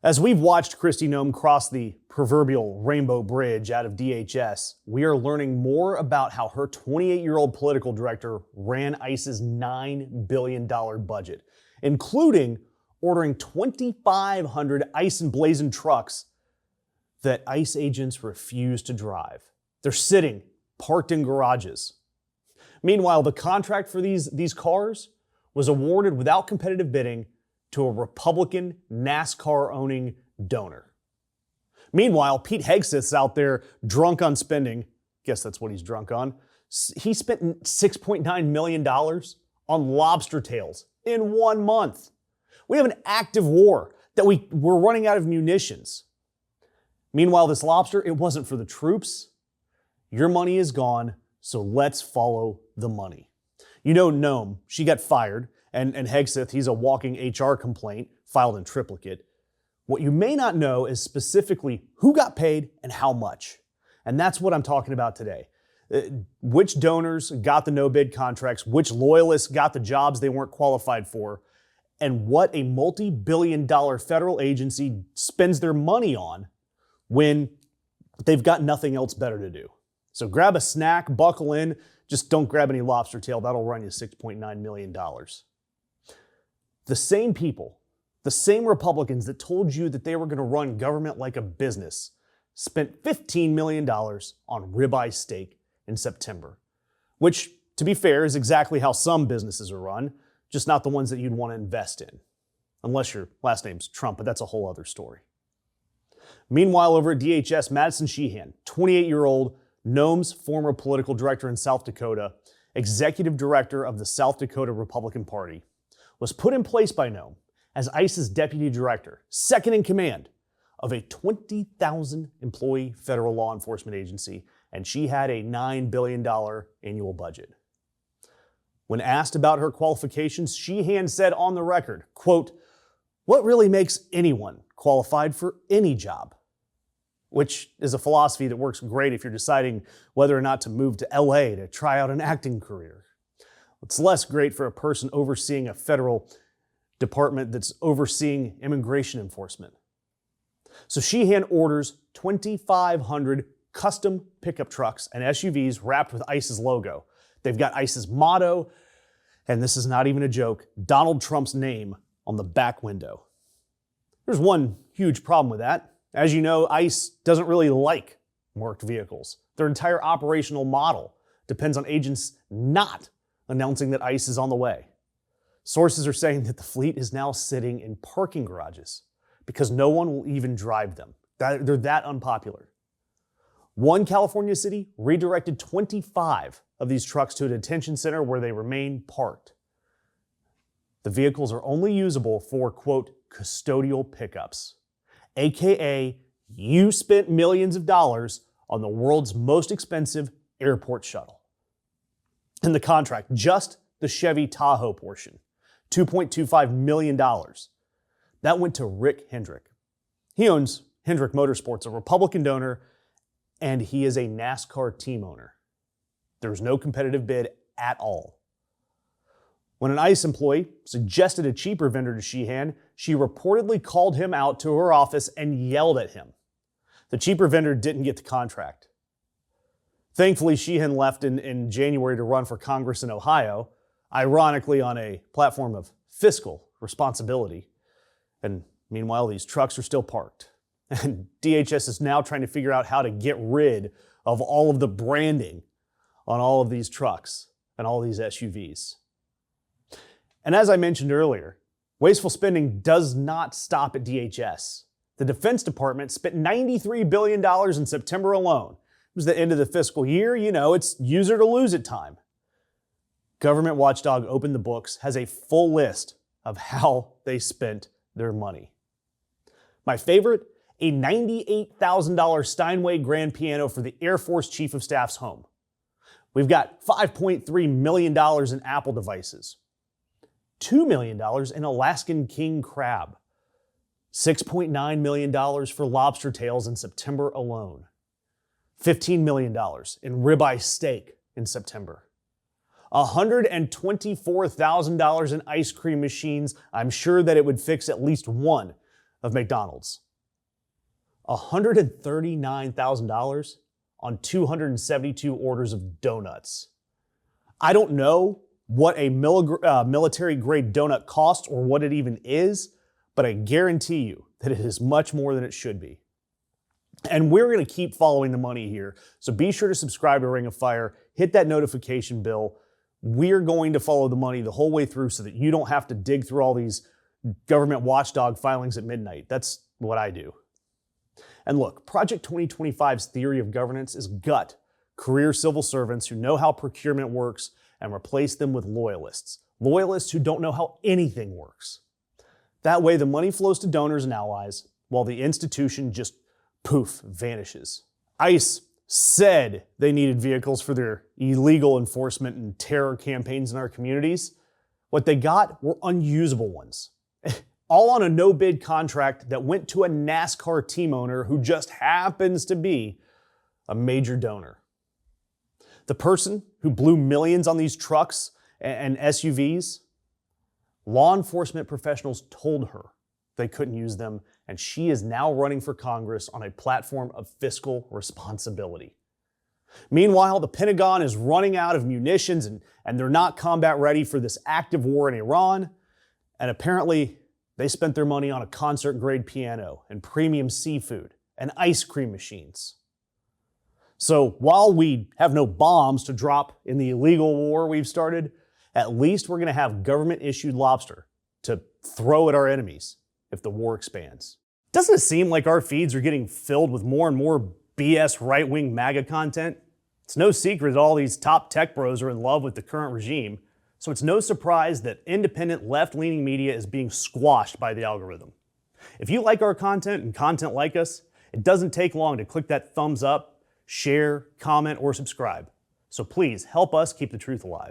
As we've watched Kristi Noem cross the proverbial rainbow bridge out of DHS, we are learning more about how her 28-year-old political director ran ICE's $9 billion budget, including ordering 2,500 ICE emblazoned trucks that ICE agents refuse to drive. They're sitting parked in garages. Meanwhile, the contract for these cars was awarded without competitive bidding to a Republican NASCAR-owning donor. Meanwhile, Pete Hegseth's out there drunk on spending. Guess that's what he's drunk on. He spent $6.9 million on lobster tails in 1 month. We have an active war that we're running out of munitions. Meanwhile, this lobster, it wasn't for the troops. Your money is gone, so let's follow the money. You know Noem, she got fired, and Hegseth, he's a walking HR complaint filed in triplicate. What you may not know is specifically who got paid and how much. And that's what I'm talking about today. Which donors got the no-bid contracts, which loyalists got the jobs they weren't qualified for, and what a multi-billion-dollar federal agency spends their money on when they've got nothing else better to do. So grab a snack, buckle in, just don't grab any lobster tail. That'll run you $6.9 million. The same people, the same Republicans that told you that they were going to run government like a business, spent $15 million on ribeye steak in September, which, to be fair, is exactly how some businesses are run, just not the ones that you'd want to invest in. Unless your last name's Trump, but that's a whole other story. Meanwhile, over at DHS, Madison Sheehan, 28-year-old, Noem's former political director in South Dakota, executive director of the South Dakota Republican Party, was put in place by Noem as ICE's deputy director, second in command of a 20,000-employee federal law enforcement agency, and she had a $9 billion annual budget. When asked about her qualifications, Sheehan said on the record, quote, "What really makes anyone qualified for any job?" Which is a philosophy that works great if you're deciding whether or not to move to LA to try out an acting career. It's less great for a person overseeing a federal department that's overseeing immigration enforcement. So Sheehan orders 2,500 custom pickup trucks and SUVs wrapped with ICE's logo. They've got ICE's motto, and this is not even a joke, Donald Trump's name on the back window. There's one huge problem with that. As you know, ICE doesn't really like marked vehicles. Their entire operational model depends on agents not announcing that ICE is on the way. Sources are saying that the fleet is now sitting in parking garages because no one will even drive them. They're that unpopular. One California city redirected 25 of these trucks to a detention center where they remain parked. The vehicles are only usable for, quote, custodial pickups. AKA, you spent millions of dollars on the world's most expensive airport shuttle. In the contract, just the Chevy Tahoe portion, $2.25 million. That went to Rick Hendrick. He owns Hendrick Motorsports, a Republican donor, and he is a NASCAR team owner. There was no competitive bid at all. When an ICE employee suggested a cheaper vendor to Sheehan, she reportedly called him out to her office and yelled at him. The cheaper vendor didn't get the contract. Thankfully, Sheehan left in January to run for Congress in Ohio, ironically on a platform of fiscal responsibility. And meanwhile, these trucks are still parked. And DHS is now trying to figure out how to get rid of all of the branding on all of these trucks and all these SUVs. And as I mentioned earlier, wasteful spending does not stop at DHS. The Defense Department spent $93 billion in September alone. It was the end of the fiscal year. You know, it's use it or lose it time. Government watchdog opened the books, has a full list of how they spent their money. My favorite, a $98,000 Steinway grand piano for the Air Force Chief of Staff's home. We've got $5.3 million in Apple devices. $2 million in Alaskan king crab, $6.9 million for lobster tails in September alone, $15 million in ribeye steak in September, $124,000 in ice cream machines. I'm sure that it would fix at least one of McDonald's. $139,000 on 272 orders of donuts. I don't know what a military-grade donut costs or what it even is, but I guarantee you that it is much more than it should be. And we're going to keep following the money here, so be sure to subscribe to Ring of Fire, hit that notification bell. We're going to follow the money the whole way through so that you don't have to dig through all these government watchdog filings at midnight. That's what I do. And look, Project 2025's theory of governance is gut career civil servants who know how procurement works and replace them with loyalists. Loyalists who don't know how anything works. That way the money flows to donors and allies while the institution just poof, vanishes. ICE said they needed vehicles for their illegal enforcement and terror campaigns in our communities. What they got were unusable ones. All on a no-bid contract that went to a NASCAR team owner who just happens to be a major donor. The person who blew millions on these trucks and SUVs, law enforcement professionals told her they couldn't use them, and she is now running for Congress on a platform of fiscal responsibility. Meanwhile, the Pentagon is running out of munitions and they're not combat ready for this active war in Iran, and apparently they spent their money on a concert-grade piano and premium seafood and ice cream machines. So while we have no bombs to drop in the illegal war we've started, at least we're going to have government-issued lobster to throw at our enemies if the war expands. Doesn't it seem like our feeds are getting filled with more and more BS right-wing MAGA content? It's no secret that all these top tech bros are in love with the current regime, so it's no surprise that independent left-leaning media is being squashed by the algorithm. If you like our content and content like us, it doesn't take long to click that thumbs up, share, comment, or subscribe. So please help us keep the truth alive.